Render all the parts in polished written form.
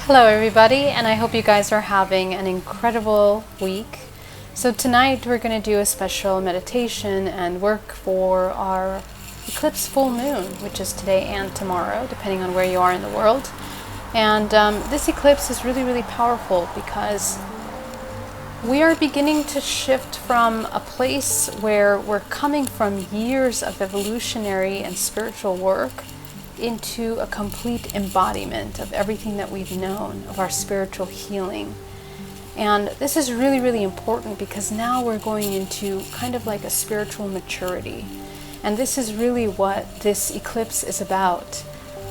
Hello everybody, and I hope you guys are having an incredible week. So tonight we're going to do a special meditation and work for our eclipse full moon, which is today and tomorrow, depending on where you are in the world. And this eclipse is really powerful because we are beginning to shift from a place where we're coming from years of evolutionary and spiritual work into a complete embodiment of everything that we've known of our spiritual healing. And this is really important because now we're going into kind of like a spiritual maturity. And this is really what this eclipse is about.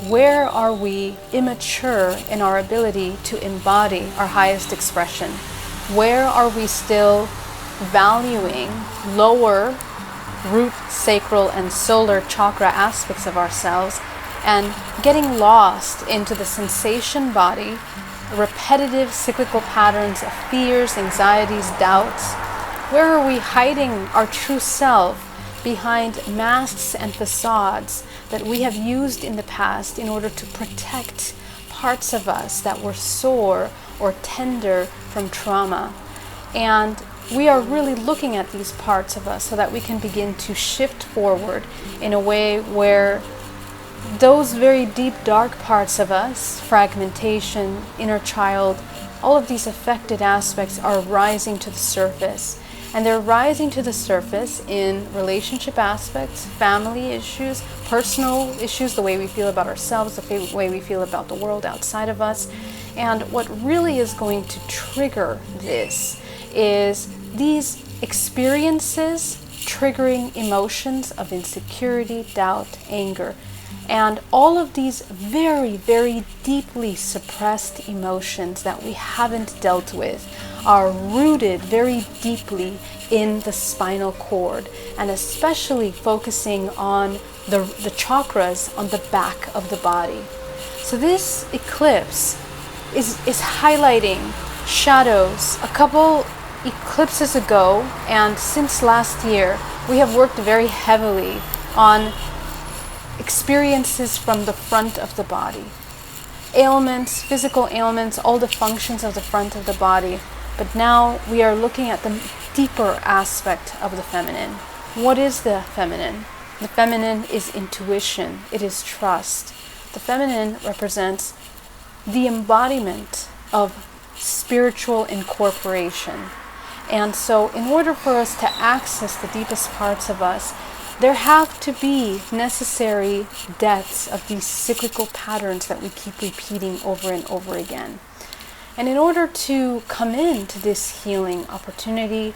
Where are we immature in our ability to embody our highest expression? Where are we still valuing lower root, sacral, and solar chakra aspects of ourselves and getting lost into the sensation body, repetitive cyclical patterns of fears, anxieties, doubts? Where are we hiding our true self behind masks and facades that we have used in the past in order to protect parts of us that were sore or tender from trauma? And we are really looking at these parts of us so that we can begin to shift forward in a way where those very deep, dark parts of us, fragmentation, inner child, all of these affected aspects are rising to the surface. And they're rising to the surface in relationship aspects, family issues, personal issues, the way we feel about ourselves, the way we feel about the world outside of us. And what really is going to trigger this is these experiences triggering emotions of insecurity, doubt, anger. And all of these very deeply suppressed emotions that we haven't dealt with are rooted very deeply in the spinal cord, and especially focusing on the chakras on the back of the body. So this eclipse is highlighting shadows. A couple eclipses ago and since last year, we have worked very heavily on experiences from the front of the body. Ailments, physical ailments, all the functions of the front of the body. But now we are looking at the deeper aspect of the feminine. What is the feminine? The feminine is intuition. It is trust. The feminine represents the embodiment of spiritual incorporation. And so in order for us to access the deepest parts of us, there have to be necessary deaths of these cyclical patterns that we keep repeating over and over again. And in order to come into this healing opportunity,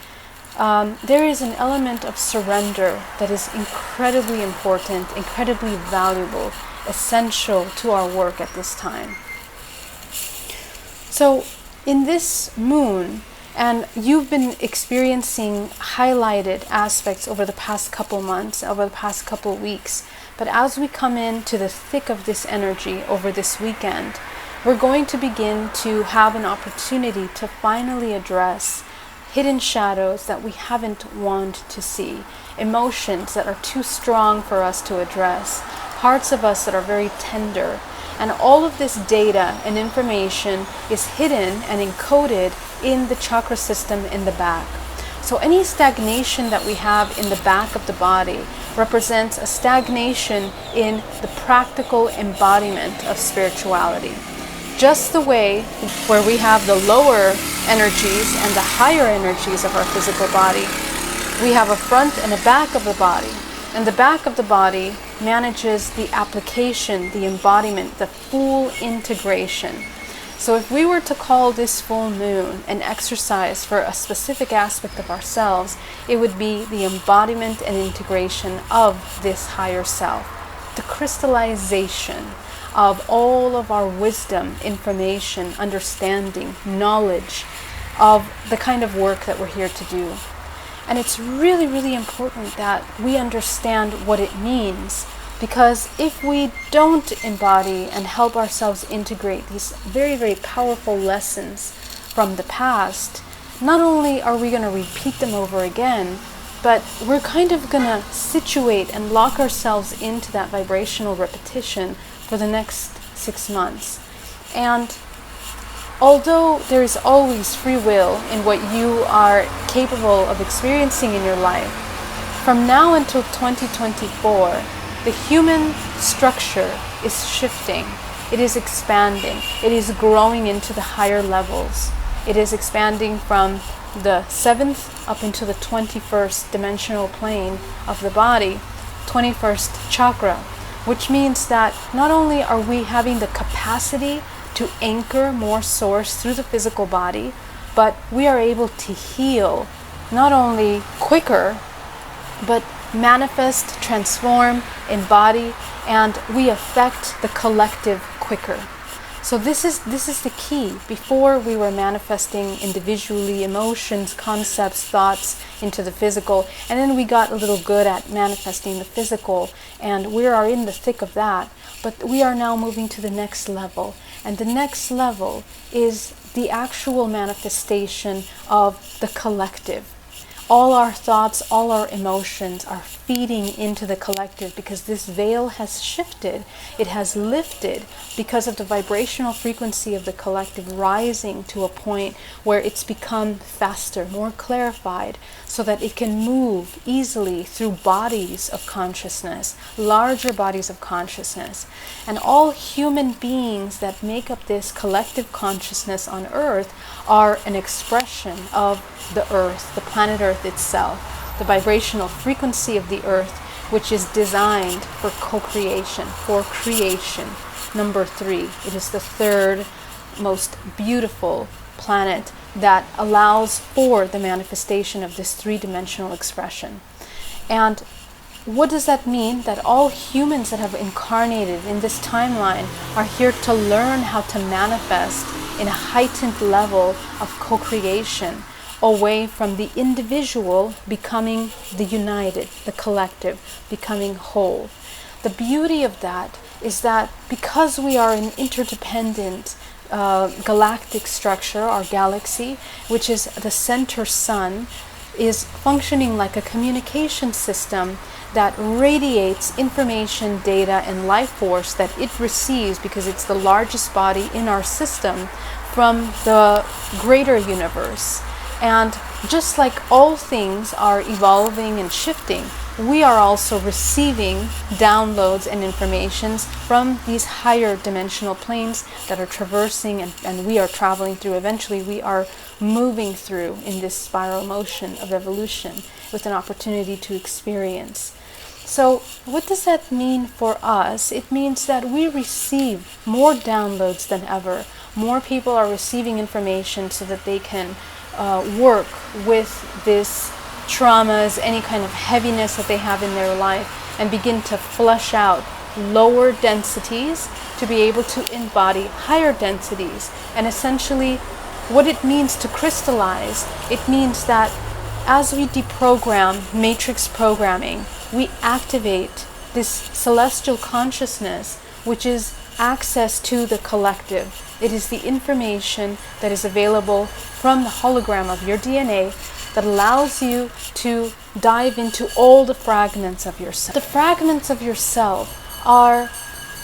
there is an element of surrender that is incredibly important, incredibly valuable, essential to our work at this time. So in this moon, and you've been experiencing highlighted aspects over the past couple months, over the past couple weeks. But as we come into the thick of this energy over this weekend, we're going to begin to have an opportunity to finally address hidden shadows that we haven't wanted to see, emotions that are too strong for us to address, parts of us that are very tender. And all of this data and information is hidden and encoded in the chakra system in the back. So any stagnation that we have in the back of the body represents a stagnation in the practical embodiment of spirituality. Just the way where we have the lower energies and the higher energies of our physical body, we have a front and a back of the body. And the back of the body manages the application, the embodiment, the full integration. So if we were to call this full moon an exercise for a specific aspect of ourselves, it would be the embodiment and integration of this higher self, the crystallization of all of our wisdom, information, understanding, knowledge of the kind of work that we're here to do. And it's really important that we understand what it means, because if we don't embody and help ourselves integrate these very powerful lessons from the past, not only are we going to repeat them over again, but we're kind of going to situate and lock ourselves into that vibrational repetition for the next 6 months. And although there is always free will in what you are capable of experiencing in your life, from now until 2024, the human structure is shifting. It is expanding. It is growing into the higher levels. It is expanding from the 7th up into the 21st dimensional plane of the body, 21st chakra, which means that not only are we having the capacity to anchor more source through the physical body, but we are able to heal not only quicker, but manifest, transform, embody, and we affect the collective quicker. So this is the key. Before, we were manifesting individually emotions, concepts, thoughts into the physical, and then we got a little good at manifesting the physical, and we are in the thick of that. But we are now moving to the next level, and the next level is the actual manifestation of the collective. All our thoughts, all our emotions are feeding into the collective because this veil has shifted. It has lifted because of the vibrational frequency of the collective rising to a point where it's become faster, more clarified, so that it can move easily through bodies of consciousness, larger bodies of consciousness. And all human beings that make up this collective consciousness on Earth are an expression of the Earth, the planet Earth itself, the vibrational frequency of the Earth, which is designed for co-creation, for creation. Number 3, it is the third most beautiful planet that allows for the manifestation of this three-dimensional expression. And what does that mean? That all humans that have incarnated in this timeline are here to learn how to manifest in a heightened level of co-creation, away from the individual becoming the united, the collective, becoming whole. The beauty of that is that because we are an interdependent galactic structure, our galaxy, which is the center sun, is functioning like a communication system that radiates information, data, and life force that it receives because it's the largest body in our system from the greater universe. And just like all things are evolving and shifting, we are also receiving downloads and informations from these higher dimensional planes that are traversing and we are traveling through. Eventually, we are moving through in this spiral motion of evolution with an opportunity to experience. So what does that mean for us? It means that we receive more downloads than ever. More people are receiving information so that they can work with this traumas, any kind of heaviness that they have in their life, and begin to flush out lower densities to be able to embody higher densities. And essentially what it means to crystallize, it means that as we deprogram matrix programming, we activate this celestial consciousness, which is access to the collective. It is the information that is available from the hologram of your DNA that allows you to dive into all the fragments of yourself. The fragments of yourself are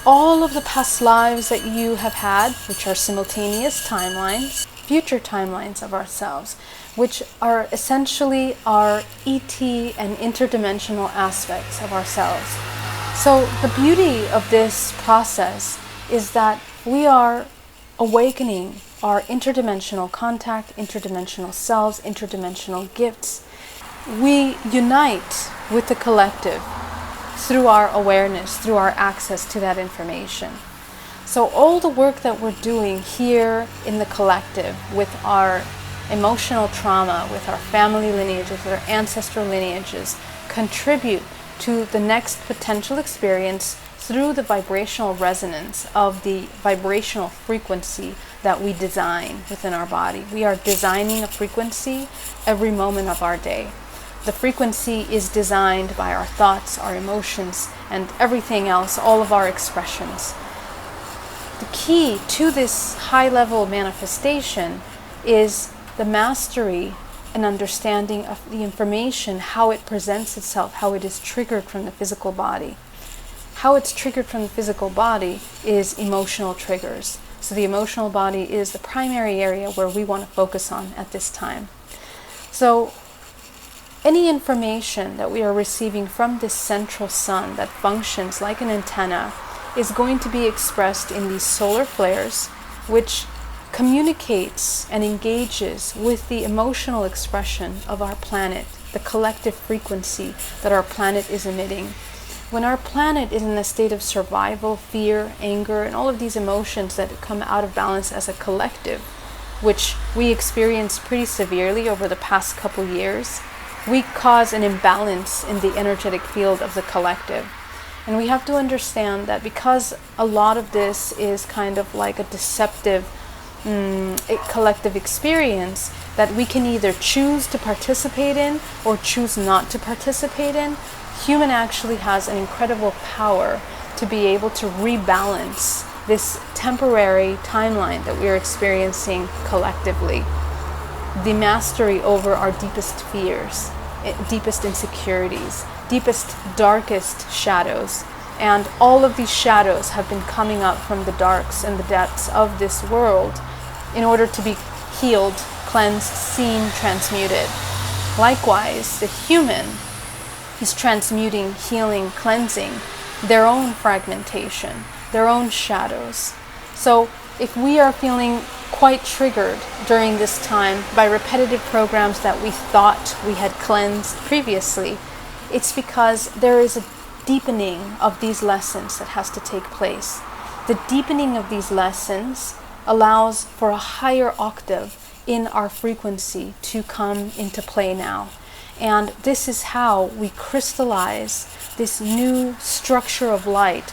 all of the past lives that you have had, which are simultaneous timelines, future timelines of ourselves, which are essentially our ET and interdimensional aspects of ourselves. So the beauty of this process is that we are awakening our interdimensional contact, interdimensional selves, interdimensional gifts. We unite with the collective through our awareness, through our access to that information. So all the work that we're doing here in the collective with our emotional trauma, with our family lineages, with our ancestral lineages, contribute to the next potential experience through the vibrational resonance of the vibrational frequency that we design within our body. We are designing a frequency every moment of our day. The frequency is designed by our thoughts, our emotions, and everything else, all of our expressions. The key to this high-level manifestation is the mastery and understanding of the information, how it presents itself, how it is triggered from the physical body. How it's triggered from the physical body is emotional triggers. So the emotional body is the primary area where we want to focus on at this time. So any information that we are receiving from this central sun that functions like an antenna is going to be expressed in these solar flares, which communicates and engages with the emotional expression of our planet, the collective frequency that our planet is emitting. When our planet is in a state of survival, fear, anger, and all of these emotions that come out of balance as a collective, which we experienced pretty severely over the past couple years, we cause an imbalance in the energetic field of the collective. And we have to understand that because a lot of this is kind of like a deceptive collective experience that we can either choose to participate in or choose not to participate in, human actually has an incredible power to be able to rebalance this temporary timeline that we are experiencing collectively. The mastery over our deepest fears, deepest insecurities, deepest, darkest shadows. And all of these shadows have been coming up from the darks and the depths of this world in order to be healed, cleansed, seen, transmuted. Likewise, the human is transmuting, healing, cleansing their own fragmentation, their own shadows. So if we are feeling quite triggered during this time by repetitive programs that we thought we had cleansed previously, it's because there is a deepening of these lessons that has to take place. The deepening of these lessons allows for a higher octave in our frequency to come into play now. And this is how we crystallize this new structure of light.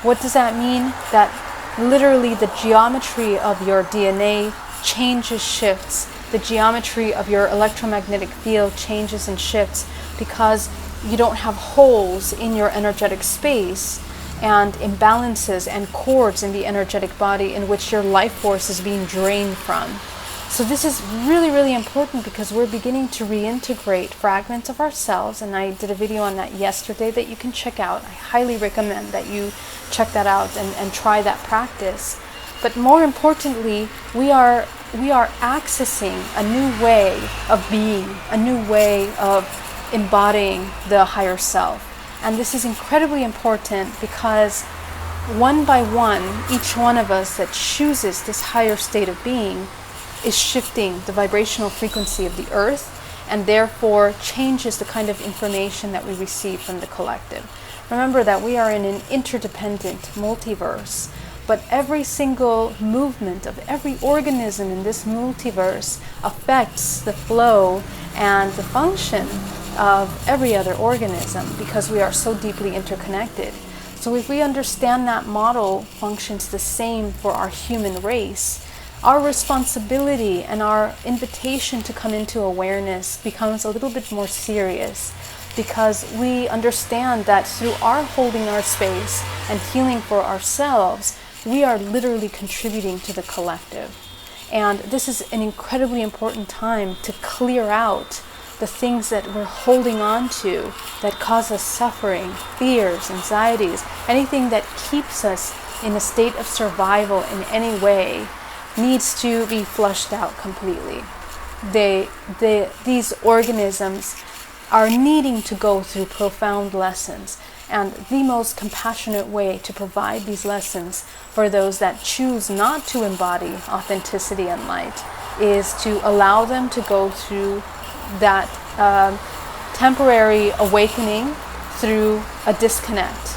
What does that mean? That literally the geometry of your DNA changes, shifts. The geometry of your electromagnetic field changes and shifts because you don't have holes in your energetic space and imbalances and cords in the energetic body in which your life force is being drained from. So this is really, really important because we're beginning to reintegrate fragments of ourselves, and I did a video on that yesterday that you can check out. I highly recommend that you check that out and try that practice. But more importantly, we are accessing a new way of being, a new way of embodying the higher self. And this is incredibly important because one by one, each one of us that chooses this higher state of being is shifting the vibrational frequency of the earth and therefore changes the kind of information that we receive from the collective. Remember that we are in an interdependent multiverse, but every single movement of every organism in this multiverse affects the flow and the function of every other organism because we are so deeply interconnected. So if we understand that model functions the same for our human race, our responsibility and our invitation to come into awareness becomes a little bit more serious because we understand that through our holding our space and healing for ourselves, we are literally contributing to the collective. And this is an incredibly important time to clear out the things that we're holding on to that cause us suffering, fears, anxieties, anything that keeps us in a state of survival in any way needs to be flushed out completely. These organisms are needing to go through profound lessons, and the most compassionate way to provide these lessons for those that choose not to embody authenticity and light is to allow them to go through that temporary awakening through a disconnect.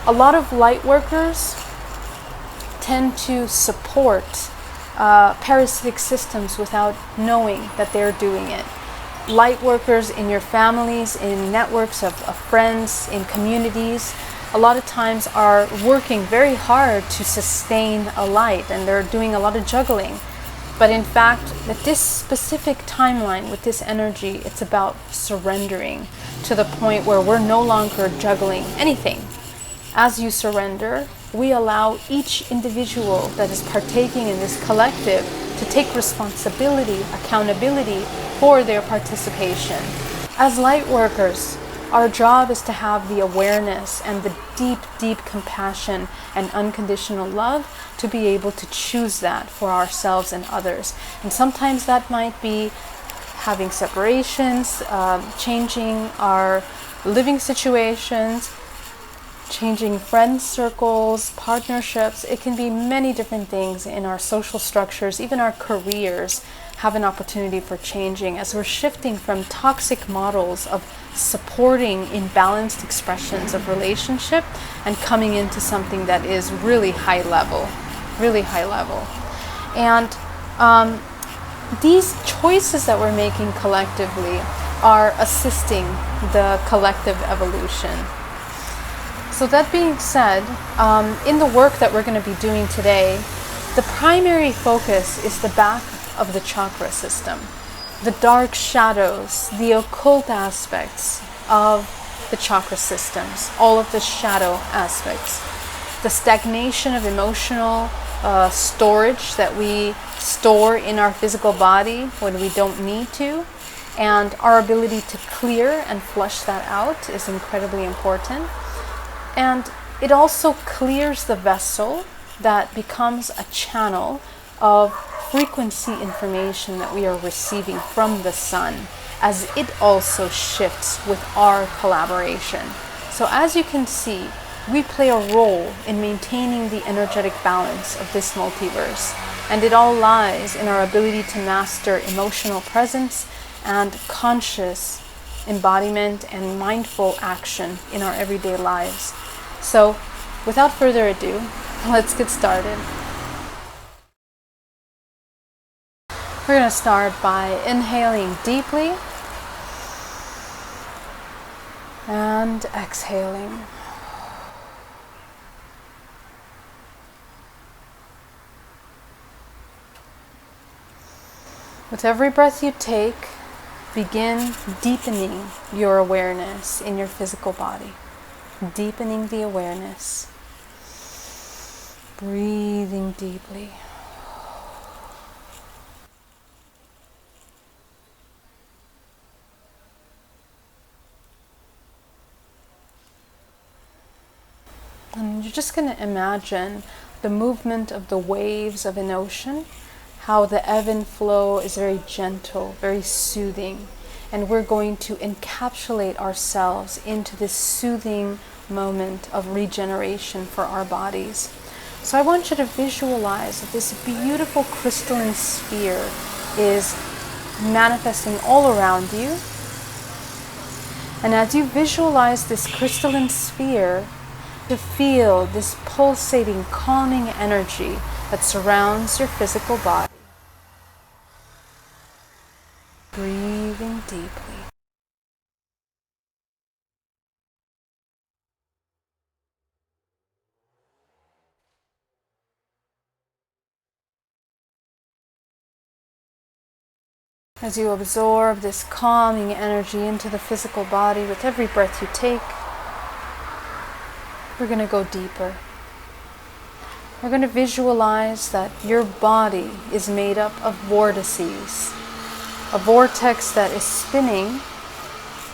A lot of light workers tend to support parasitic systems without knowing that they're doing it. Light workers in your families, in networks of friends, in communities, a lot of times are working very hard to sustain a light, and they're doing a lot of juggling. But in fact, at this specific timeline with this energy, it's about surrendering to the point where we're no longer juggling anything. As you surrender, we allow each individual that is partaking in this collective to take responsibility, accountability for their participation. As light workers, Our job is to have the awareness and the deep, deep compassion and unconditional love to be able to choose that for ourselves and others. And sometimes that might be having separations, changing our living situations, changing friend circles, partnerships. It can be many different things in our social structures. Even our careers have an opportunity for changing as we're shifting from toxic models of supporting imbalanced expressions of relationship and coming into something that is really high level, really high level. And these choices that we're making collectively are assisting the collective evolution. So that being said, in the work that we're going to be doing today, the primary focus is the back of the chakra system, the dark shadows, the occult aspects of the chakra systems, all of the shadow aspects, the stagnation of emotional storage that we store in our physical body when we don't need to, and our ability to clear and flush that out is incredibly important. And it also clears the vessel that becomes a channel of frequency information that we are receiving from the sun, as it also shifts with our collaboration. So as you can see, we play a role in maintaining the energetic balance of this multiverse, and it all lies in our ability to master emotional presence and conscious embodiment and mindful action in our everyday lives. So without further ado, let's get started. We're going to start by inhaling deeply and exhaling. With every breath you take, begin deepening your awareness in your physical body. Deepening the awareness. Breathing deeply. And you're just going to imagine the movement of the waves of an ocean, how the ebb and flow is very gentle, very soothing. And we're going to encapsulate ourselves into this soothing moment of regeneration for our bodies. So I want you to visualize that this beautiful crystalline sphere is manifesting all around you. And as you visualize this crystalline sphere, to feel this pulsating, calming energy that surrounds your physical body. Breathing deeply. As you absorb this calming energy into the physical body with every breath you take, we're going to go deeper. We're going to visualize that your body is made up of vortices. A vortex that is spinning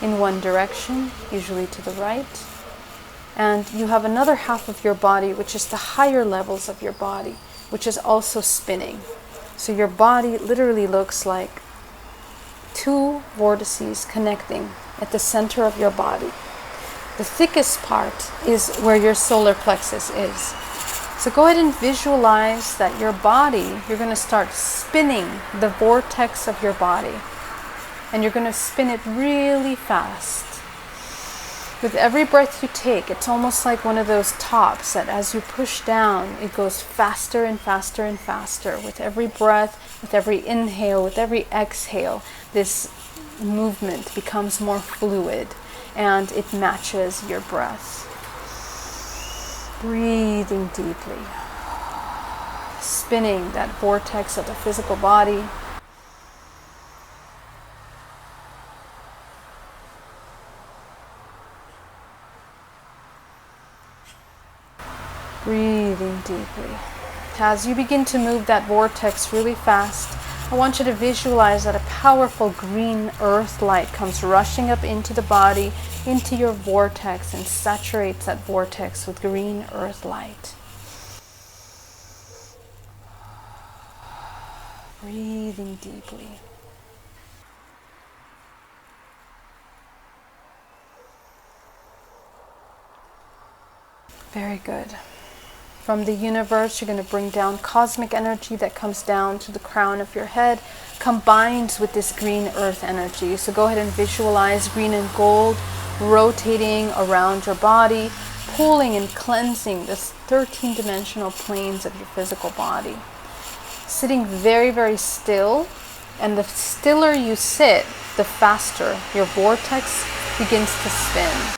in one direction, usually to the right. And you have another half of your body, which is the higher levels of your body, which is also spinning. So your body literally looks like two vortices connecting at the center of your body. The thickest part is where your solar plexus is. So go ahead and visualize that your body, you're going to start spinning the vortex of your body. And you're going to spin it really fast. With every breath you take, it's almost like one of those tops that as you push down, it goes faster and faster and faster. With every breath, with every inhale, with every exhale, this movement becomes more fluid and it matches your breath. Breathing deeply, spinning that vortex of the physical body. Breathing deeply. As you begin to move that vortex really fast, I want you to visualize that a powerful green earth light comes rushing up into the body, into your vortex, and saturates that vortex with green earth light. Breathing deeply. Very good. From the universe, you're going to bring down cosmic energy that comes down to the crown of your head, combines with this green earth energy. So go ahead and visualize green and gold rotating around your body, pulling and cleansing this 13-dimensional planes of your physical body. Sitting very, very still, and the stiller you sit, the faster your vortex begins to spin.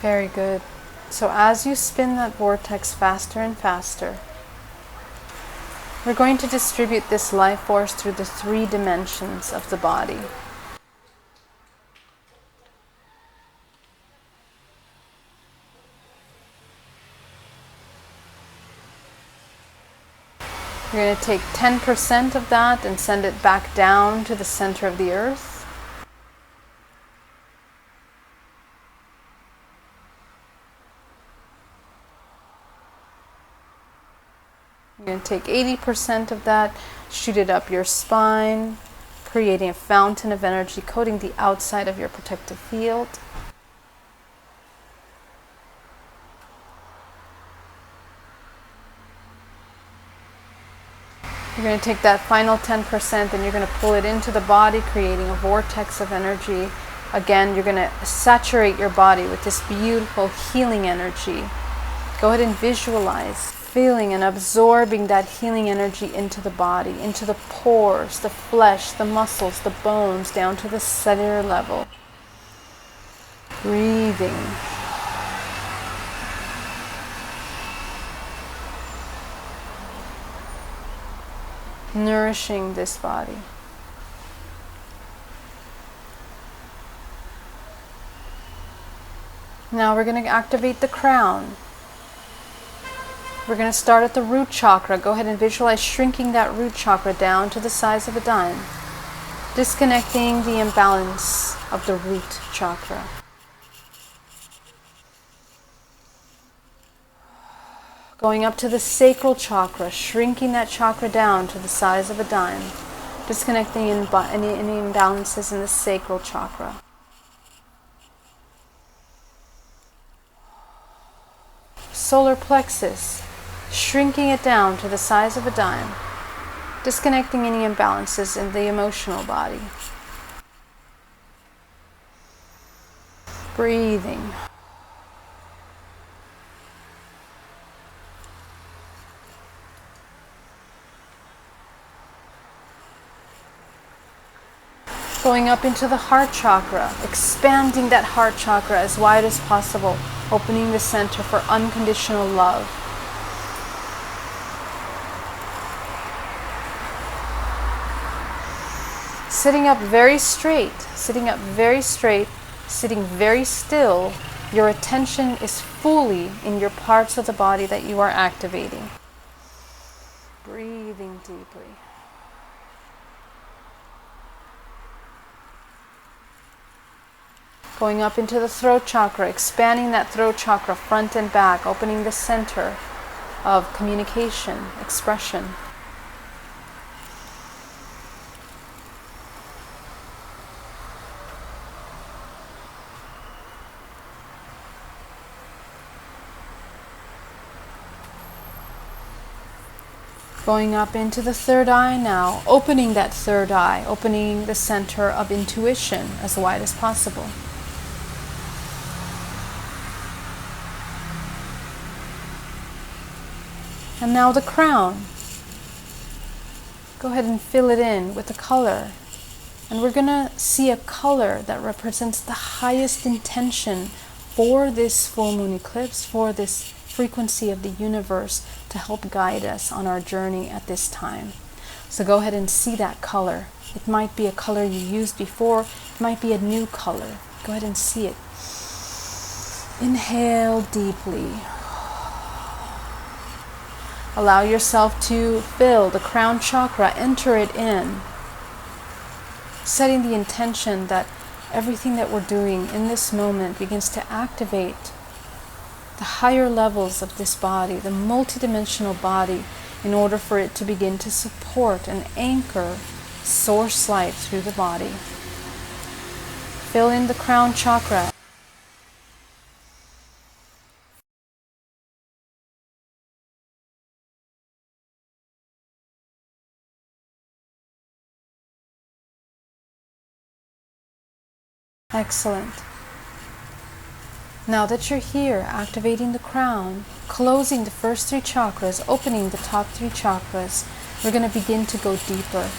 Very good. So as you spin that vortex faster and faster, we're going to distribute this life force through the 3 dimensions of the body. You're going to take 10% of that and send it back down to the center of the earth. You're going to take 80% of that, shoot it up your spine, creating a fountain of energy, coating the outside of your protective field. You're going to take that final 10% and you're going to pull it into the body, creating a vortex of energy. Again, you're going to saturate your body with this beautiful healing energy. Go ahead and visualize feeling and absorbing that healing energy into the body, into the pores, the flesh, the muscles, the bones, down to the cellular level. Breathing. Nourishing this body. Now we're going to activate the crown. We're going to start at the root chakra. Go ahead and visualize shrinking that root chakra down to the size of a dime, disconnecting the imbalance of the root chakra. Going up to the sacral chakra, shrinking that chakra down to the size of a dime, disconnecting any imbalances in the sacral chakra. Solar plexus, shrinking it down to the size of a dime, disconnecting any imbalances in the emotional body. Breathing. Going up into the heart chakra, expanding that heart chakra as wide as possible, opening the center for unconditional love. Sitting up very straight, sitting very still, your attention is fully in your parts of the body that you are activating. Breathing deeply. Going up into the throat chakra, expanding that throat chakra front and back, opening the center of communication, expression. Going up into the third eye now, opening that third eye, opening the center of intuition as wide as possible. And now the crown. Go ahead and fill it in with a color. And we're going to see a color that represents the highest intention for this full moon eclipse, for this frequency of the universe to help guide us on our journey at this time. So go ahead and see that color. It might be a color you used before, it might be a new color. Go ahead and see it. Inhale deeply. Allow yourself to fill the crown chakra, enter it in, setting the intention that everything that we're doing in this moment begins to activate the higher levels of this body, the multidimensional body, in order for it to begin to support and anchor source light through the body. Fill in the crown chakra. Excellent. Now that you're here, activating the crown, closing the first 3 chakras, opening the top 3 chakras, we're going to begin to go deeper.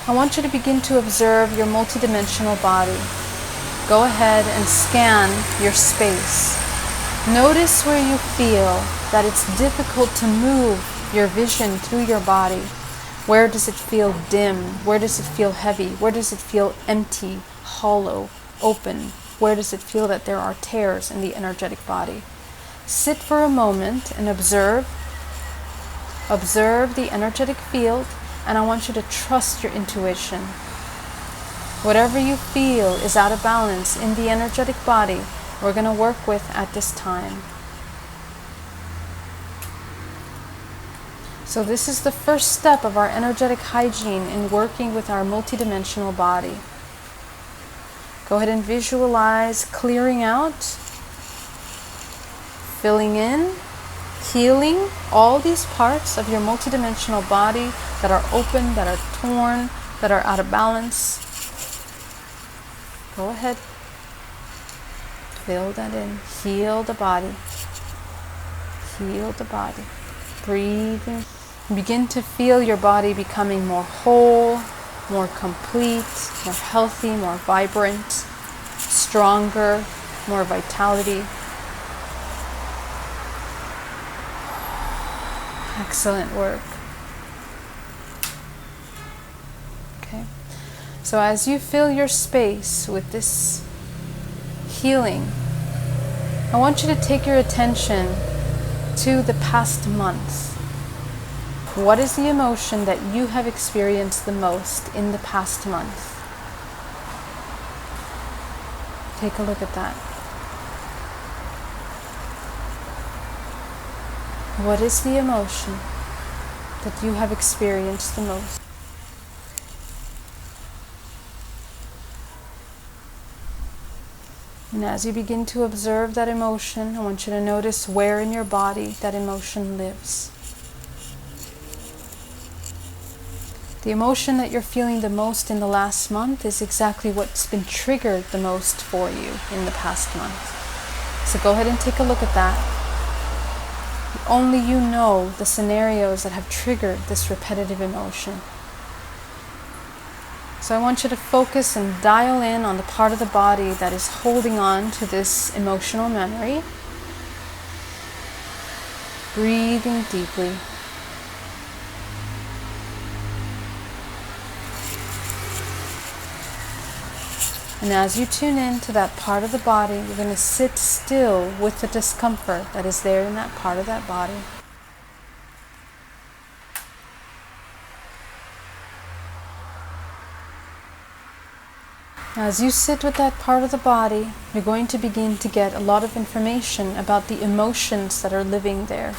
I want you to begin to observe your multidimensional body. Go ahead and scan your space. Notice where you feel that it's difficult to move your vision through your body. Where does it feel dim? Where does it feel heavy? Where does it feel empty, hollow, open? Where does it feel that there are tears in the energetic body? Sit for a moment and observe. Observe the energetic field, and I want you to trust your intuition. Whatever you feel is out of balance in the energetic body, we're going to work with at this time. So this is the first step of our energetic hygiene in working with our multidimensional body. Go ahead and visualize clearing out, filling in, healing all these parts of your multidimensional body that are open, that are torn, that are out of balance. Go ahead. Fill that in. Heal the body. Heal the body. Breathing. Begin to feel your body becoming more whole, more complete, more healthy, more vibrant, stronger, more vitality. Excellent work. Okay. So as you fill your space with this healing, I want you to take your attention to the past month. What is the emotion that you have experienced the most in the past month? Take a look at that. What is the emotion that you have experienced the most? And as you begin to observe that emotion, I want you to notice where in your body that emotion lives. The emotion that you're feeling the most in the last month is exactly what's been triggered the most for you in the past month. So go ahead and take a look at that. Only you know the scenarios that have triggered this repetitive emotion. So I want you to focus and dial in on the part of the body that is holding on to this emotional memory. Breathing deeply. And as you tune in to that part of the body, you're going to sit still with the discomfort that is there in that part of that body. As you sit with that part of the body, you're going to begin to get a lot of information about the emotions that are living there.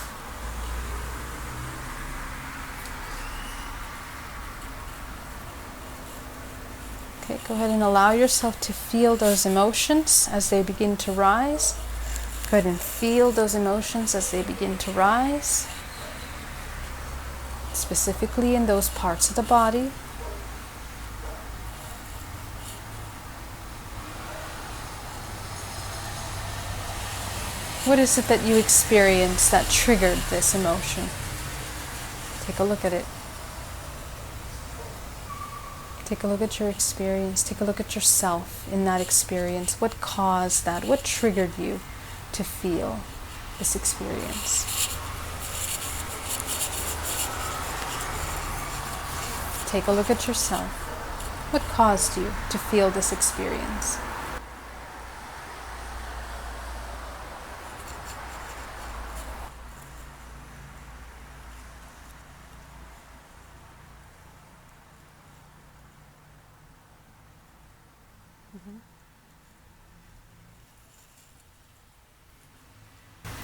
Okay, go ahead and allow yourself to feel those emotions as they begin to rise. Go ahead and feel those emotions as they begin to rise, specifically in those parts of the body. What is it that you experienced that triggered this emotion? Take a look at it. Take a look at your experience. Take a look at yourself in that experience. What caused that? What triggered you to feel this experience? Take a look at yourself. What caused you to feel this experience?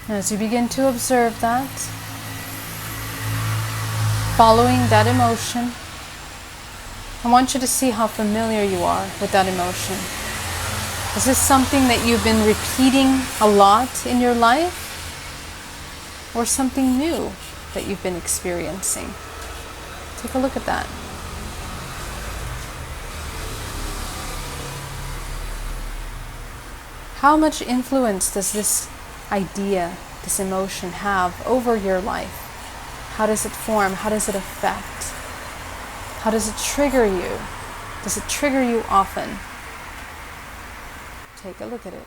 As you begin to observe that, following that emotion, I want you to see how familiar you are with that emotion. Is this something that you've been repeating a lot in your life? Or something new that you've been experiencing? Take a look at that. How much influence does this idea, this emotion have over your life? How does it form? How does it affect? How does it trigger you? Does it trigger you often? Take a look at it.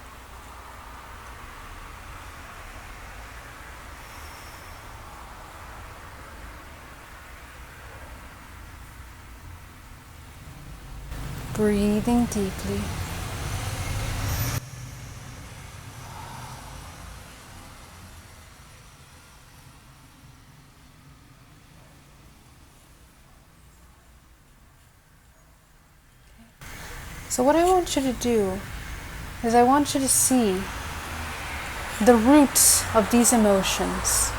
Breathing deeply. So what I want you to do is I want you to see the roots of these emotions.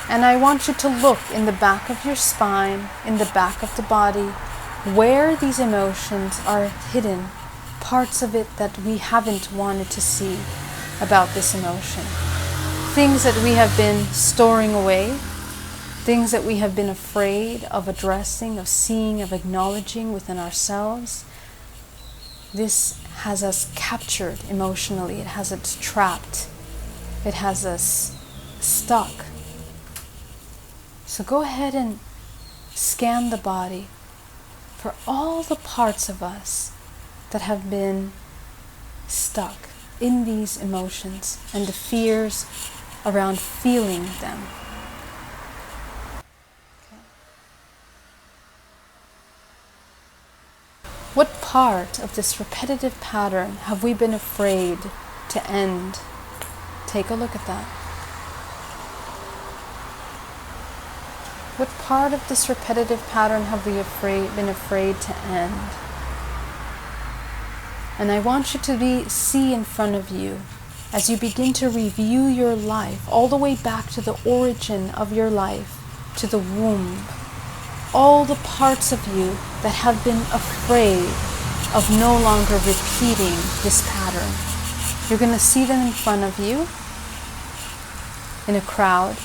And I want you to look in the back of your spine, in the back of the body, where these emotions are hidden, parts of it that we haven't wanted to see about this emotion. Things that we have been storing away, things that we have been afraid of addressing, of seeing, of acknowledging within ourselves. This has us captured emotionally. It has us trapped. It has us stuck. So go ahead and scan the body for all the parts of us that have been stuck in these emotions and the fears around feeling them. What part of this repetitive pattern have we been afraid to end? Take a look at that. What part of this repetitive pattern have we been afraid to end? And I want you to see in front of you, as you begin to review your life, all the way back to the origin of your life, to the womb, all the parts of you that have been afraid of no longer repeating this pattern. You're going to see them in front of you in a crowd.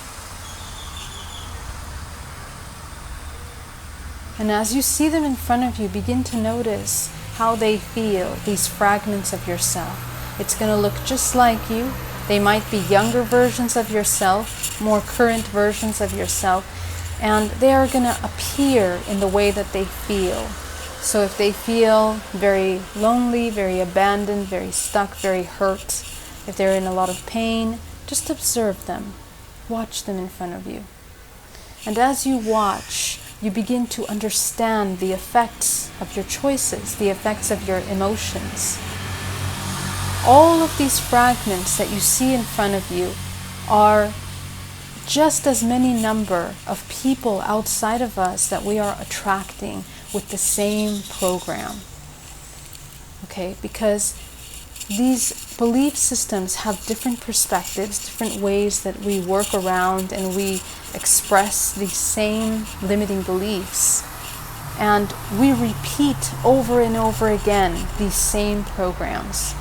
And as you see them in front of you, begin to notice how they feel, these fragments of yourself. It's going to look just like you. They might be younger versions of yourself, more current versions of yourself, and they are going to appear in the way that they feel. So if they feel very lonely, very abandoned, very stuck, very hurt, if they're in a lot of pain, just observe them. Watch them in front of you. And as you watch, you begin to understand the effects of your choices, the effects of your emotions. All of these fragments that you see in front of you are just as many number of people outside of us that we are attracting with the same program. Okay, because these belief systems have different perspectives, different ways that we work around and we express these same limiting beliefs. And we repeat over and over again these same programs.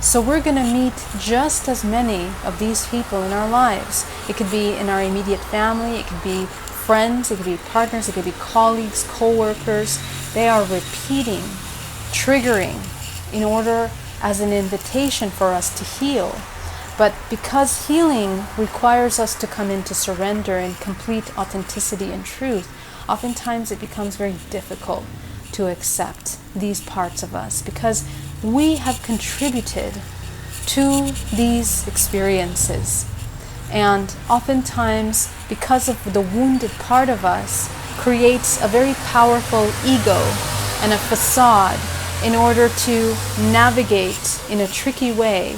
So we're going to meet just as many of these people in our lives. It could be in our immediate family, it could be friends, it could be partners, it could be colleagues, co-workers. They are repeating, triggering in order as an invitation for us to heal. But because healing requires us to come into surrender and complete authenticity and truth, oftentimes it becomes very difficult to accept these parts of us because we have contributed to these experiences. And oftentimes, because of the wounded part of us, creates a very powerful ego and a facade in order to navigate in a tricky way,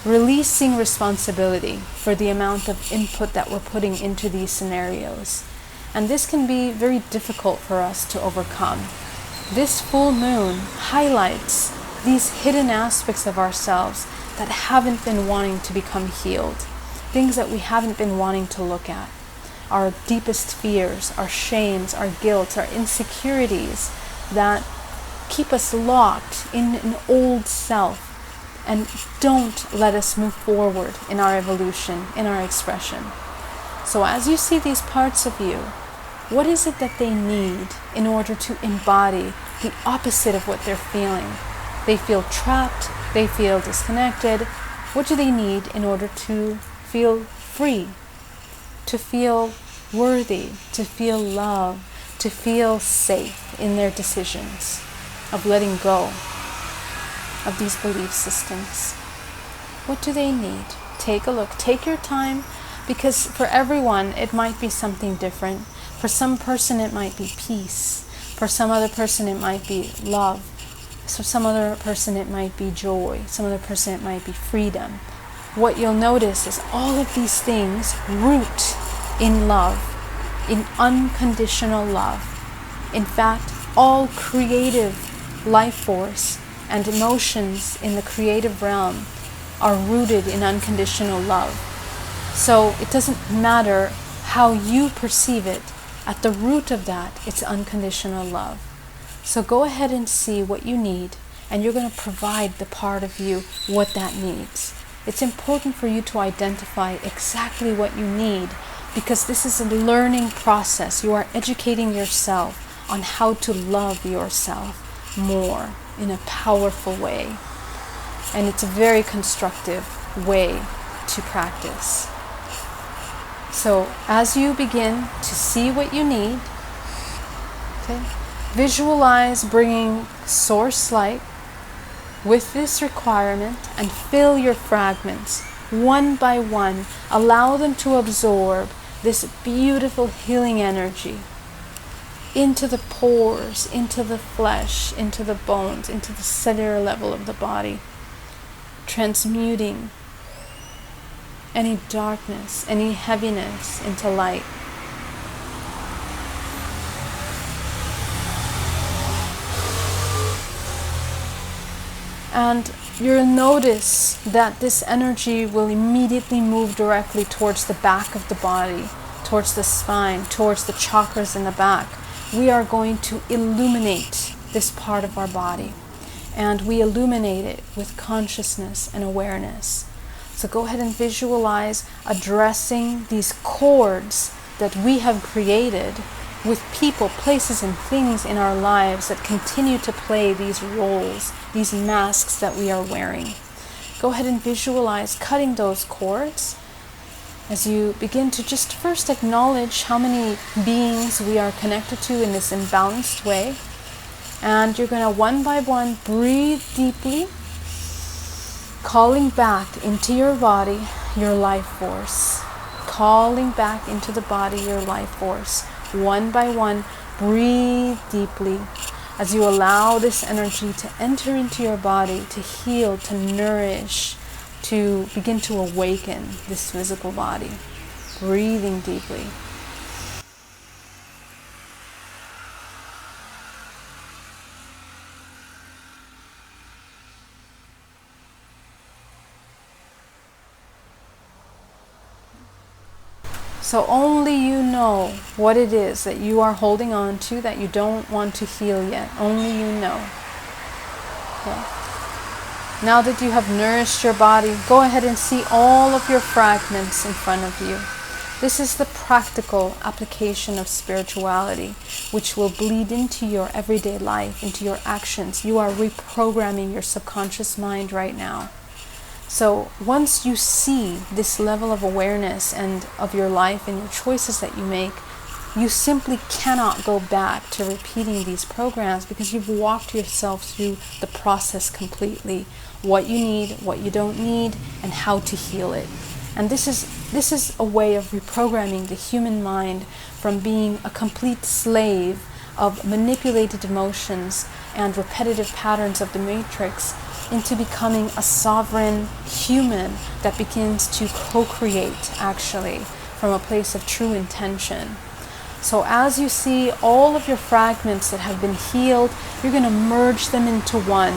releasing responsibility for the amount of input that we're putting into these scenarios. And this can be very difficult for us to overcome. This full moon highlights these hidden aspects of ourselves that haven't been wanting to become healed, things that we haven't been wanting to look at, our deepest fears, our shames, our guilt, our insecurities that keep us locked in an old self and don't let us move forward in our evolution, in our expression. So as you see these parts of you, what is it that they need in order to embody the opposite of what they're feeling? They feel trapped, they feel disconnected. What do they need in order to feel free, to feel worthy, to feel love, to feel safe in their decisions of letting go of these belief systems? What do they need? Take a look, take your time, because for everyone it might be something different. For some person it might be peace. For some other person it might be love. So some other person it might be joy. Some other person it might be freedom. What you'll notice is all of these things root in love, in unconditional love. In fact, all creative life force and emotions in the creative realm are rooted in unconditional love. So it doesn't matter how you perceive it. At the root of that, it's unconditional love. So go ahead and see what you need, and you're going to provide the part of you what that needs. It's important for you to identify exactly what you need, because this is a learning process. You are educating yourself on how to love yourself more in a powerful way. And it's a very constructive way to practice. So as you begin to see what you need, okay, visualize bringing source light with this requirement and fill your fragments one by one. Allow them to absorb this beautiful healing energy into the pores, into the flesh, into the bones, into the cellular level of the body, transmuting any darkness, any heaviness into light. And you'll notice that this energy will immediately move directly towards the back of the body, towards the spine, towards the chakras in the back. We are going to illuminate this part of our body, and we illuminate it with consciousness and awareness. So go ahead and visualize addressing these cords that we have created with people, places, and things in our lives that continue to play these roles, these masks that we are wearing. Go ahead and visualize cutting those cords as you begin to just first acknowledge how many beings we are connected to in this imbalanced way. And you're going to one by one breathe deeply, calling back into your body your life force. Calling back into the body your life force. One by one, breathe deeply as you allow this energy to enter into your body, to heal, to nourish, to begin to awaken this physical body. Breathing deeply. So only you know what it is that you are holding on to that you don't want to heal yet. Only you know. Okay. Now that you have nourished your body, go ahead and see all of your fragments in front of you. This is the practical application of spirituality, which will bleed into your everyday life, into your actions. You are reprogramming your subconscious mind right now. So once you see this level of awareness and of your life and your choices that you make, you simply cannot go back to repeating these programs, because you've walked yourself through the process completely. What you need, what you don't need, and how to heal it. And this is a way of reprogramming the human mind from being a complete slave of manipulated emotions and repetitive patterns of the matrix into becoming a sovereign human that begins to co-create, actually, from a place of true intention. So as you see all of your fragments that have been healed, you're going to merge them into one.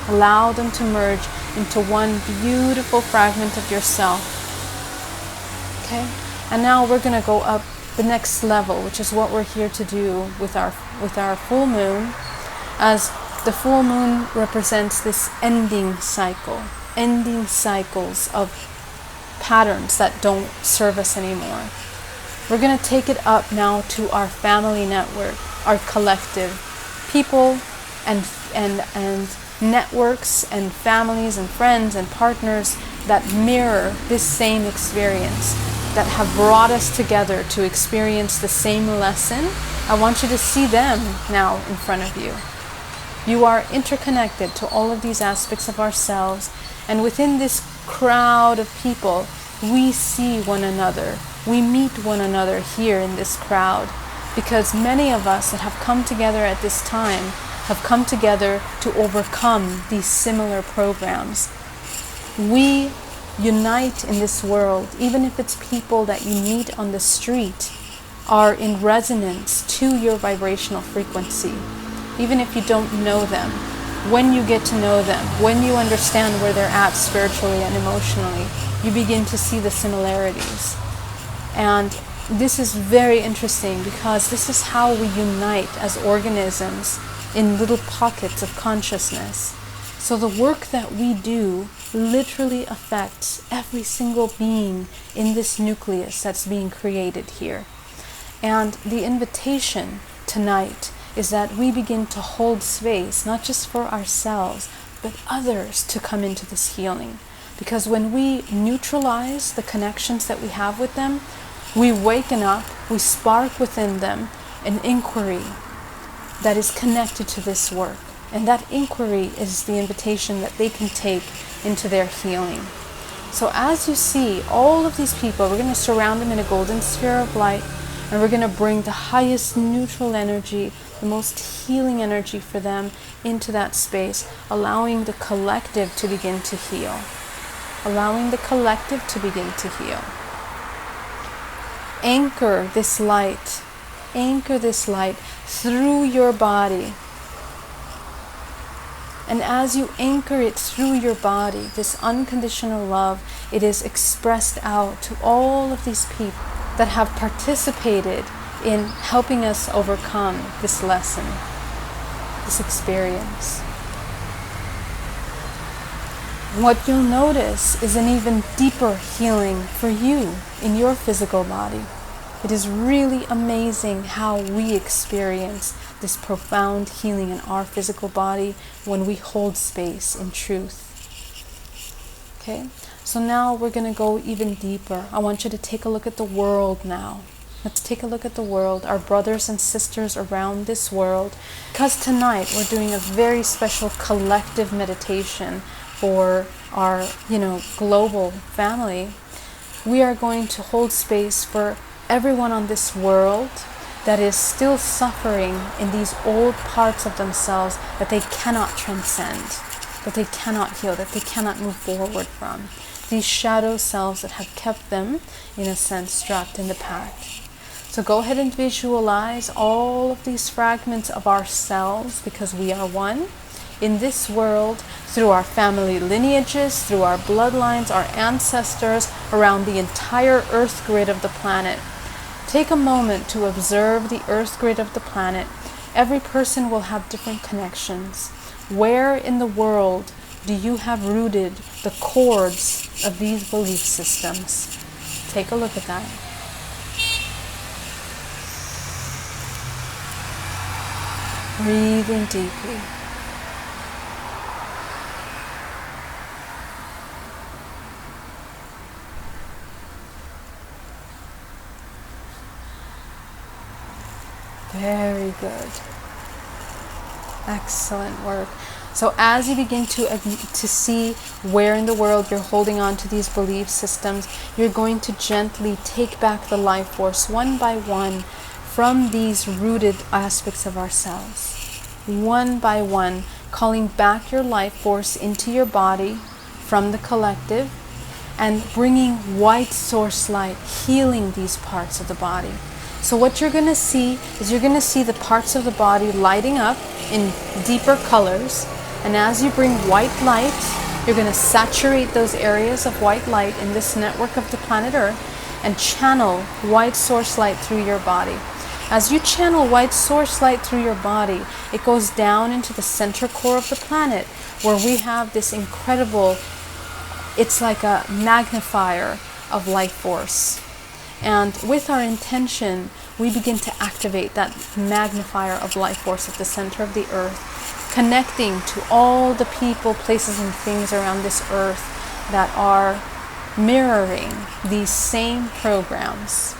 Allow them to merge into one beautiful fragment of yourself. Okay? And now we're going to go up the next level, which is what we're here to do with our full moon, as the full moon represents this ending cycle, ending cycles of patterns that don't serve us anymore. We're going to take it up now to our family network, our collective, people and networks and families and friends and partners that mirror this same experience, that have brought us together to experience the same lesson. I want you to see them now in front of you. You are interconnected to all of these aspects of ourselves, and within this crowd of people, we see one another. We meet one another here in this crowd, because many of us that have come together at this time have come together to overcome these similar programs. We unite in this world, even if it's people that you meet on the street are in resonance to your vibrational frequency. Even if you don't know them, when you get to know them, when you understand where they're at spiritually and emotionally, you begin to see the similarities. And this is very interesting, because this is how we unite as organisms in little pockets of consciousness. So the work that we do literally affects every single being in this nucleus that's being created here. And the invitation tonight is that we begin to hold space, not just for ourselves, but others to come into this healing. Because when we neutralize the connections that we have with them, we waken up, we spark within them an inquiry that is connected to this work. And that inquiry is the invitation that they can take into their healing. So as you see all of these people, we're going to surround them in a golden sphere of light, and we're going to bring the highest neutral energy, the most healing energy for them into that space, allowing the collective to begin to heal. Allowing the collective to begin to heal. Anchor this light through your body. And as you anchor it through your body, this unconditional love, it is expressed out to all of these people that have participated in helping us overcome this lesson, this experience. What you'll notice is an even deeper healing for you in your physical body. It is really amazing how we experience this profound healing in our physical body when we hold space in truth. Okay, so now we're going to go even deeper. I want you to take a look at the world now. Let's take a look at the world, our brothers and sisters around this world, because tonight we're doing a very special collective meditation for our, global family. We are going to hold space for everyone on this world that is still suffering in these old parts of themselves that they cannot transcend, that they cannot heal, that they cannot move forward from. These shadow selves that have kept them, in a sense, trapped in the past. So go ahead and visualize all of these fragments of ourselves, because we are one, in this world, through our family lineages, through our bloodlines, our ancestors, around the entire earth grid of the planet. Take a moment to observe the earth grid of the planet. Every person will have different connections. Where in the world do you have rooted the cords of these belief systems? Take a look at that. Breathing deeply. Very good. Excellent work. So as you begin to see where in the world you're holding on to these belief systems, you're going to gently take back the life force one by one from these rooted aspects of ourselves. One by one, calling back your life force into your body from the collective, and bringing white source light, healing these parts of the body. So what you're going to see is you're going to see the parts of the body lighting up in deeper colors, And as you bring white light, you're going to saturate those areas of white light in this network of the planet Earth and channel white source light through your body. As you channel white source light through your body, it goes down into the center core of the planet where we have this incredible, it's like a magnifier of life force. And with our intention, we begin to activate that magnifier of life force at the center of the earth, connecting to all the people, places, and things around this earth that are mirroring these same programs,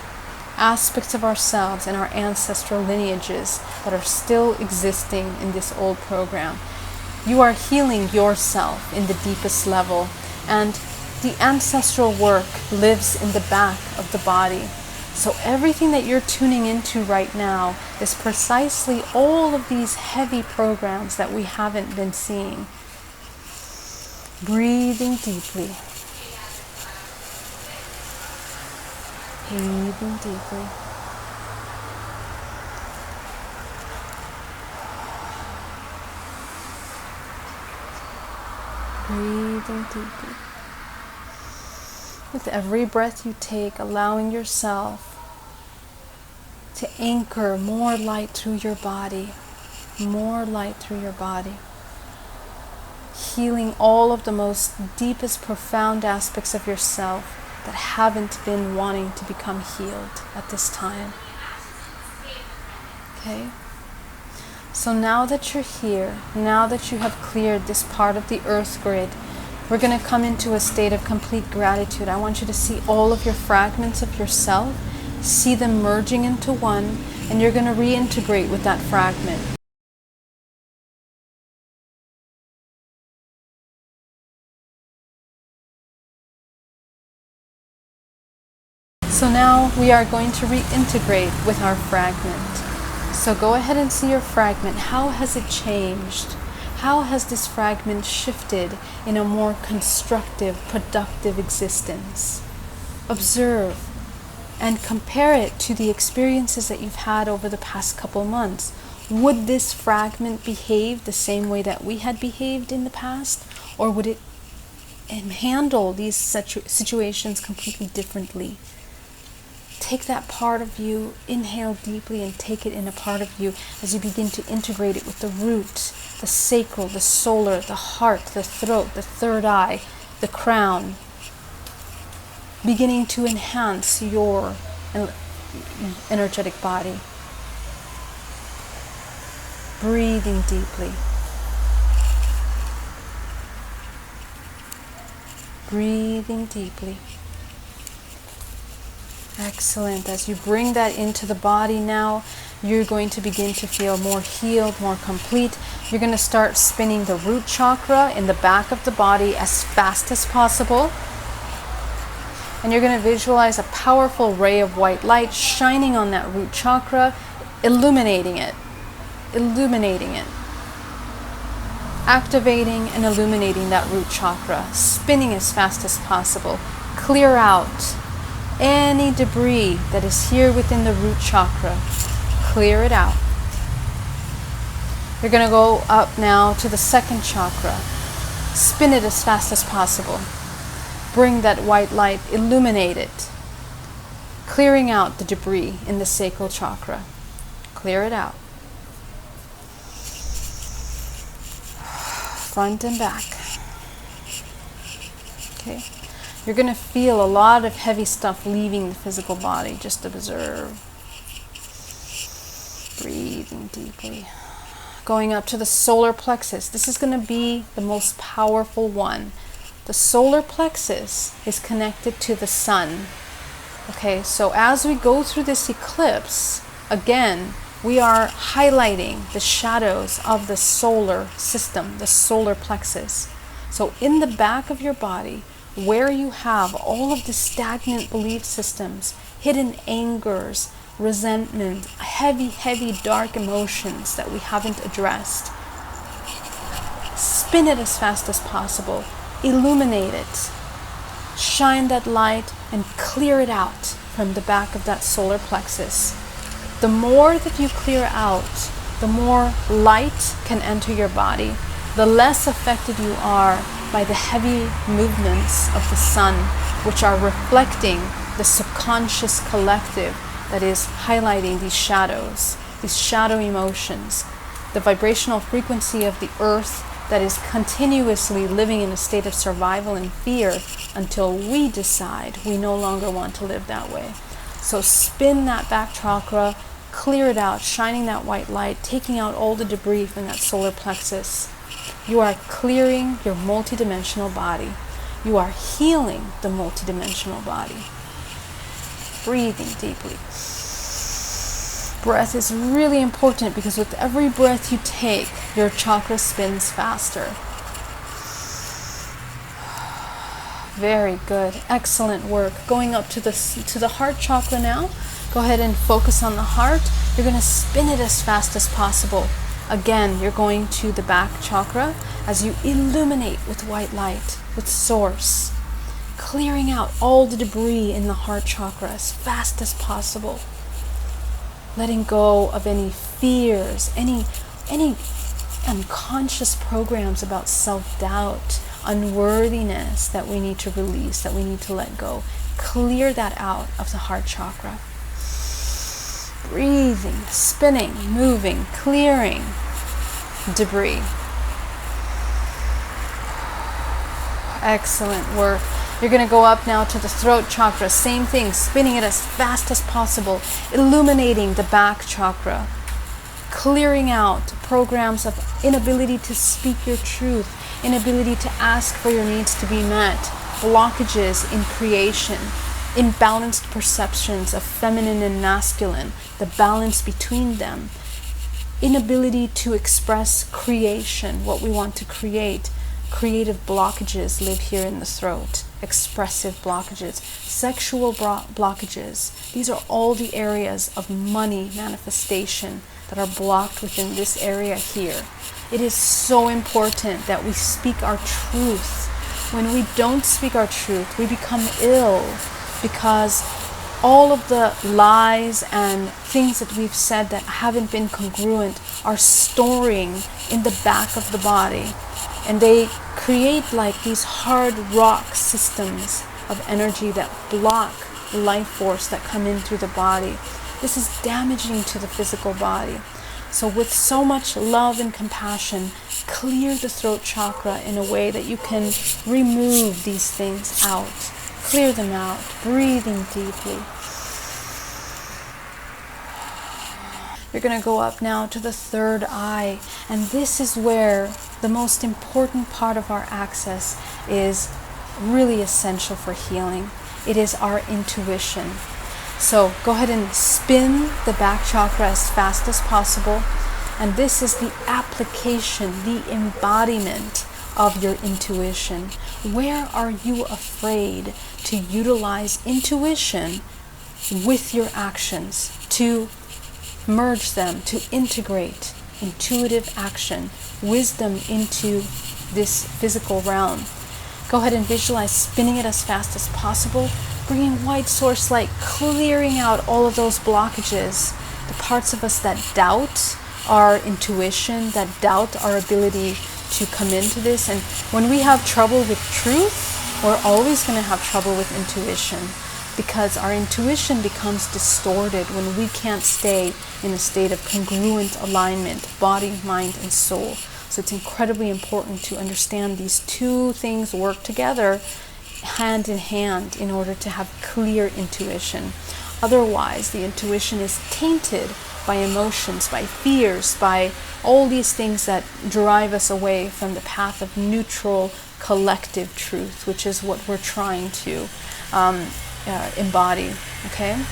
aspects of ourselves and our ancestral lineages that are still existing in this old program. You are healing yourself in the deepest level, and the ancestral work lives in the back of the body. So everything that you're tuning into right now is precisely all of these heavy programs that we haven't been seeing. Breathing deeply. Breathing deeply. Breathing deeply. With every breath you take, allowing yourself to anchor more light through your body, more light through your body. Healing all of the most deepest, profound aspects of yourself that haven't been wanting to become healed at this time. Okay? So now that you're here, now that you have cleared this part of the earth grid, we're going to come into a state of complete gratitude. I want you to see all of your fragments of yourself, see them merging into one, and you're going to reintegrate with that fragment. So now we are going to reintegrate with our fragment. So go ahead and see your fragment. How has it changed? How has this fragment shifted in a more constructive, productive existence? Observe and compare it to the experiences that you've had over the past couple months. Would this fragment behave the same way that we had behaved in the past? Or would it handle these situations completely differently? Take that part of you, inhale deeply and take it in a part of you as you begin to integrate it with the root, the sacral, the solar, the heart, the throat, the third eye, the crown, beginning to enhance your energetic body. Breathing deeply. Breathing deeply. Excellent. As you bring that into the body now, you're going to begin to feel more healed, more complete. You're going to start spinning the root chakra in the back of the body as fast as possible. And you're going to visualize a powerful ray of white light shining on that root chakra, illuminating it. Illuminating it. Activating and illuminating that root chakra, spinning as fast as possible. Clear out any debris that is here within the root chakra. Clear it out. You're going to go up now to the second chakra. Spin it as fast as possible. Bring that white light, illuminate it. Clearing out the debris in the sacral chakra. Clear it out. Front and back. Okay. You're going to feel a lot of heavy stuff leaving the physical body. Just observe. Breathing deeply. Going up to the solar plexus. This is going to be the most powerful one. The solar plexus is connected to the sun. Okay, so as we go through this eclipse, again, we are highlighting the shadows of the solar system, the solar plexus. So in the back of your body, where you have all of the stagnant belief systems, hidden angers, resentment, heavy, heavy, dark emotions that we haven't addressed, spin it as fast as possible, illuminate it, shine that light and clear it out from the back of that solar plexus. The more that you clear out, the more light can enter your body, the less affected you are by the heavy movements of the sun, which are reflecting the subconscious collective that is highlighting these shadows, these shadow emotions, the vibrational frequency of the earth that is continuously living in a state of survival and fear until we decide we no longer want to live that way. So spin that back chakra, clear it out, shining that white light, taking out all the debris from that solar plexus. You are clearing your multidimensional body. You are healing the multidimensional body. Breathing deeply. Breath is really important because with every breath you take, your chakra spins faster. Very good. Excellent work. Going up to the heart chakra now. Go ahead and focus on the heart. You're going to spin it as fast as possible. Again, you're going to the back chakra as you illuminate with white light, with source, clearing out all the debris in the heart chakra as fast as possible. Letting go of any fears, any unconscious programs about self-doubt, unworthiness that we need to release, that we need to let go. Clear that out of the heart chakra. Breathing, spinning, moving, clearing debris. Excellent work. You're going to go up now to the throat chakra. Same thing, spinning it as fast as possible, illuminating the back chakra, clearing out programs of inability to speak your truth, inability to ask for your needs to be met, blockages in creation, imbalanced perceptions of feminine and masculine, the balance between them, inability to express creation, what we want to create. Creative blockages live here in the throat, expressive blockages, sexual blockages. These are all the areas of money manifestation that are blocked within this area here. It is so important that we speak our truth. When we don't speak our truth, we become ill because all of the lies and things that we've said that haven't been congruent are storing in the back of the body. And they create like these hard rock systems of energy that block life force that come in through the body. This is damaging to the physical body. So with so much love and compassion, clear the throat chakra in a way that you can remove these things out. Clear them out, breathing deeply. You're going to go up now to the third eye, and this is where the most important part of our access is really essential for healing. It is our intuition. So go ahead and spin the back chakra as fast as possible, and this is the application, the embodiment of your intuition. Where are you afraid to utilize intuition with your actions, to merge them, to integrate intuitive action, wisdom into this physical realm? Go ahead and visualize spinning it as fast as possible, bringing white source light, clearing out all of those blockages, the parts of us that doubt our intuition, that doubt our ability to come into this. And when we have trouble with truth, we're always going to have trouble with intuition, because our intuition becomes distorted when we can't stay in a state of congruent alignment, body, mind, and soul. So it's incredibly important to understand these two things work together hand in hand in order to have clear intuition. Otherwise, the intuition is tainted by emotions, by fears, by all these things that drive us away from the path of neutral, collective truth, which is what we're trying to embody. Okay,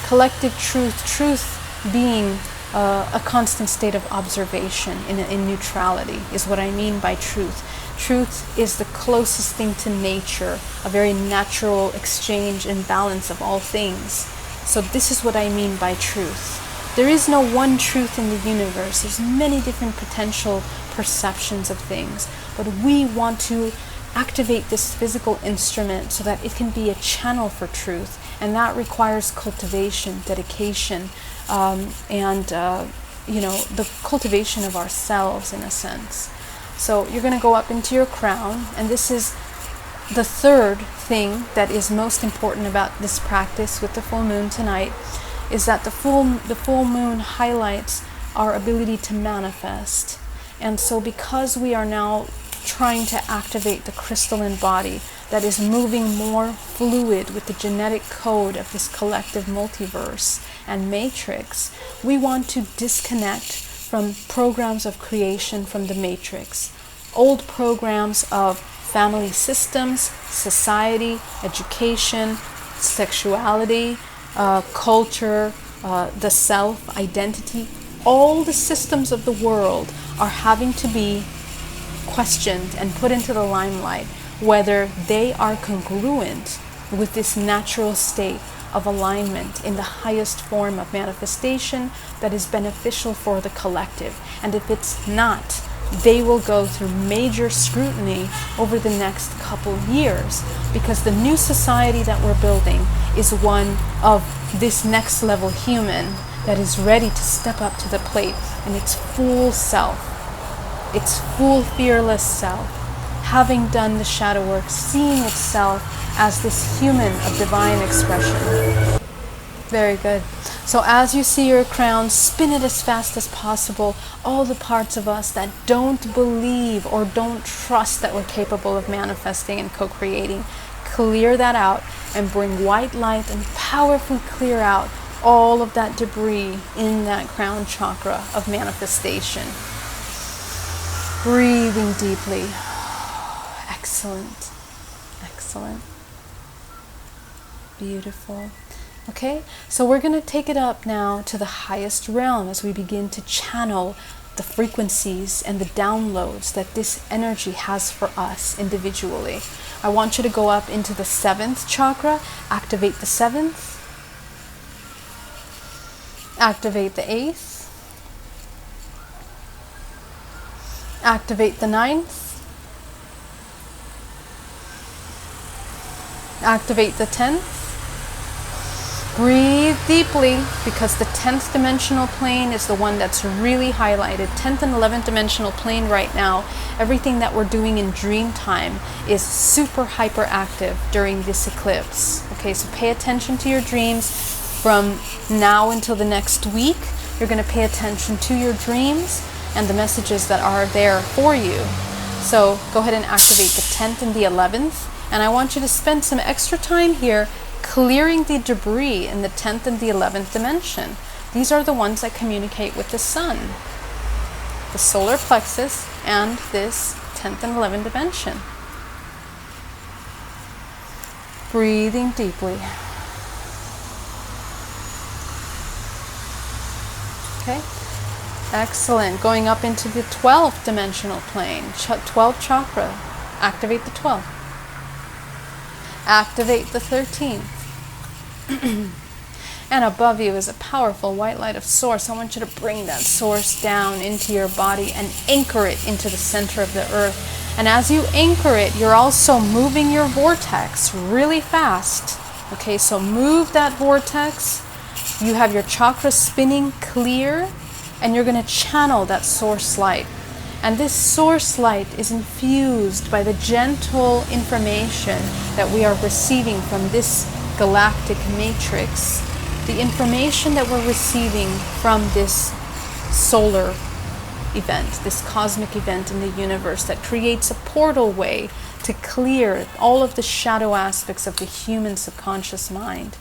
collective truth being a constant state of observation in neutrality is what I mean by truth. Truth is the closest thing to nature, a very natural exchange and balance of all things. So this is what I mean by truth. There is no one truth in the universe. There's many different potential perceptions of things, but we want to activate this physical instrument so that it can be a channel for truth, and that requires cultivation, dedication, and the cultivation of ourselves in a sense. So you're going to go up into your crown, and this is the third thing that is most important about this practice with the full moon tonight, is that the full moon highlights our ability to manifest. And so because we are now trying to activate the crystalline body that is moving more fluid with the genetic code of this collective multiverse and matrix, we want to disconnect from programs of creation from the matrix, old programs of family systems, society, education, sexuality, culture, the self, identity. All the systems of the world are having to be questioned and put into the limelight, whether they are congruent with this natural state of alignment in the highest form of manifestation that is beneficial for the collective. And if it's not, they will go through major scrutiny over the next couple years, because the new society that we're building is one of this next level human that is ready to step up to the plate in its full self, its full fearless self, having done the shadow work, seeing itself as this human of divine expression. Very good. So as you see your crown, spin it as fast as possible. All the parts of us that don't believe or don't trust that we're capable of manifesting and co-creating, clear that out and bring white light and powerfully clear out all of that debris in that crown chakra of manifestation. Breathing deeply. Excellent. Excellent. Beautiful. Okay, so we're going to take it up now to the highest realm as we begin to channel the frequencies and the downloads that this energy has for us individually. I want you to go up into the 7th chakra, activate the 7th, activate the 8th, activate the 9th, activate the 10th. Breathe deeply, because the 10th dimensional plane is the one that's really highlighted. 10th and 11th dimensional plane right now, everything that we're doing in dream time is super hyperactive during this eclipse. Okay, so pay attention to your dreams from now until the next week. You're going to pay attention to your dreams and the messages that are there for you. So go ahead and activate the 10th and the 11th. And I want you to spend some extra time here clearing the debris in the 10th and the 11th dimension. These are the ones that communicate with the sun, the solar plexus, and this 10th and 11th dimension. Breathing deeply. Okay, excellent. Going up into the 12th dimensional plane, 12th chakra. Activate the 12th. Activate the 13th. And above you is a powerful white light of source. I want you to bring that source down into your body and anchor it into the center of the earth. And as you anchor it, you're also moving your vortex really fast. Okay, so move that vortex. You have your chakra spinning clear, and you're going to channel that source light. And this source light is infused by the gentle information that we are receiving from this galactic matrix. The information that we're receiving from this solar event, this cosmic event in the universe that creates a portal way to clear all of the shadow aspects of the human subconscious mind.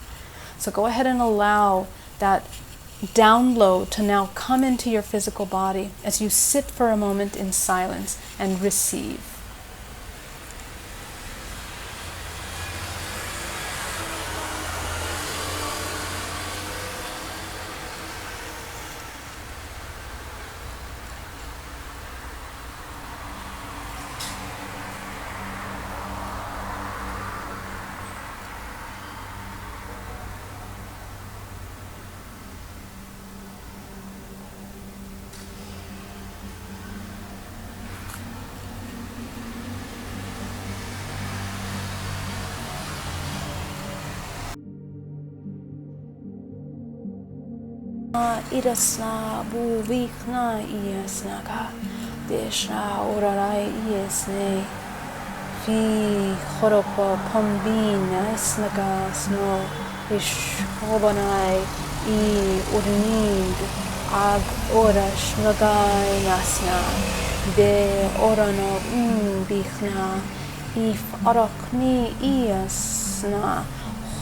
So go ahead and allow that download to now come into your physical body as you sit for a moment in silence and receive. Irasna bu vikna iasnaga Deshna orarai iesne. Vi choropa pombin isnaga sno. Ish hobanai I urning ag orash nagai nasna. De orano bichna. If arakni iasna.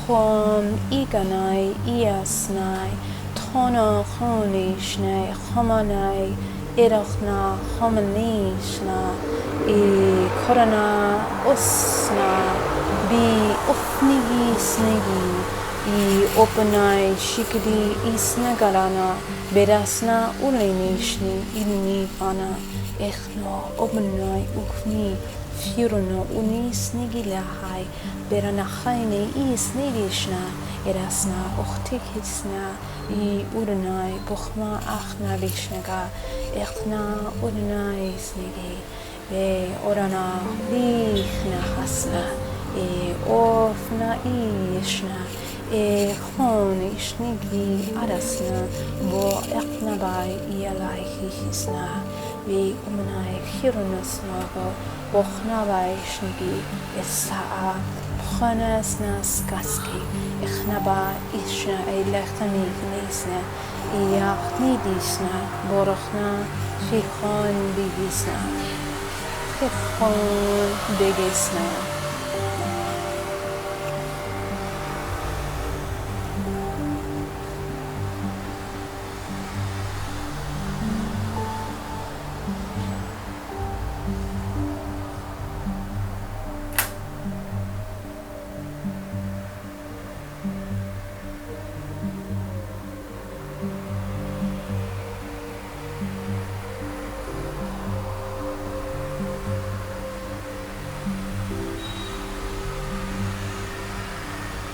Chom iganai iasnai. Tono chonishnei chomanai. Irachna chomanishna. I korana usna. Bi ufnigi snigi. I openai shikidi isnagarana. Berasna ulenishni ilnivana. Echno openai ukni. Furno unisnigilahai. Beranachaine isnigishna. Erasna ochtikisna. I urenai buchma achna lishnaga. Echna urenai snigi. Be orana lichna hasna. E ofna ishna. E chonishnigi arasna. Bo echna bai ialai hisna. Be umenai chirunasnago. Bochna bai shnigi. Esaa. Pchanasna skaski. Echnaba ishna eilechtani gnisna. Iach nidisna. Borachna. Chichon bigisna. Chichon bigisna.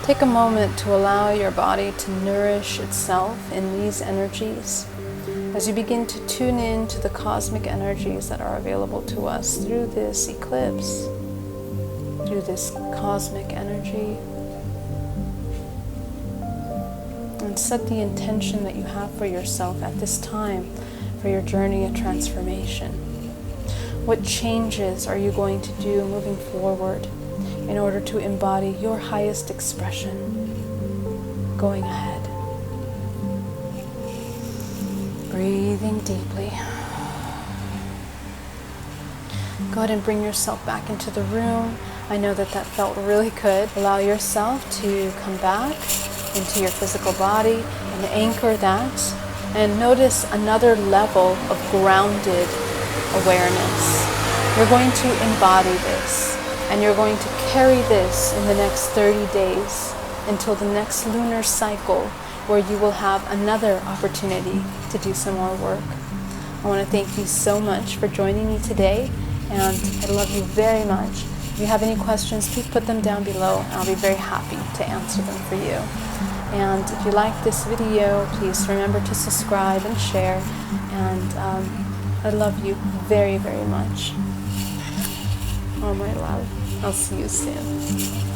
Take a moment to allow your body to nourish itself in these energies as you begin to tune in to the cosmic energies that are available to us through this eclipse, through this cosmic energy. And set the intention that you have for yourself at this time for your journey of transformation. What changes are you going to do moving forward in order to embody your highest expression going ahead? Breathing deeply. Go ahead and bring yourself back into the room. I know that felt really good. Allow yourself to come back into your physical body and anchor that. And notice another level of grounded awareness. You're going to embody this. And you're going to carry this in the next 30 days until the next lunar cycle, where you will have another opportunity to do some more work. I want to thank you so much for joining me today, and I love you very much. If you have any questions, please put them down below, and I'll be very happy to answer them for you. And if you like this video, please remember to subscribe and share, and I love you very, very much. Oh, my love. I'll see you soon.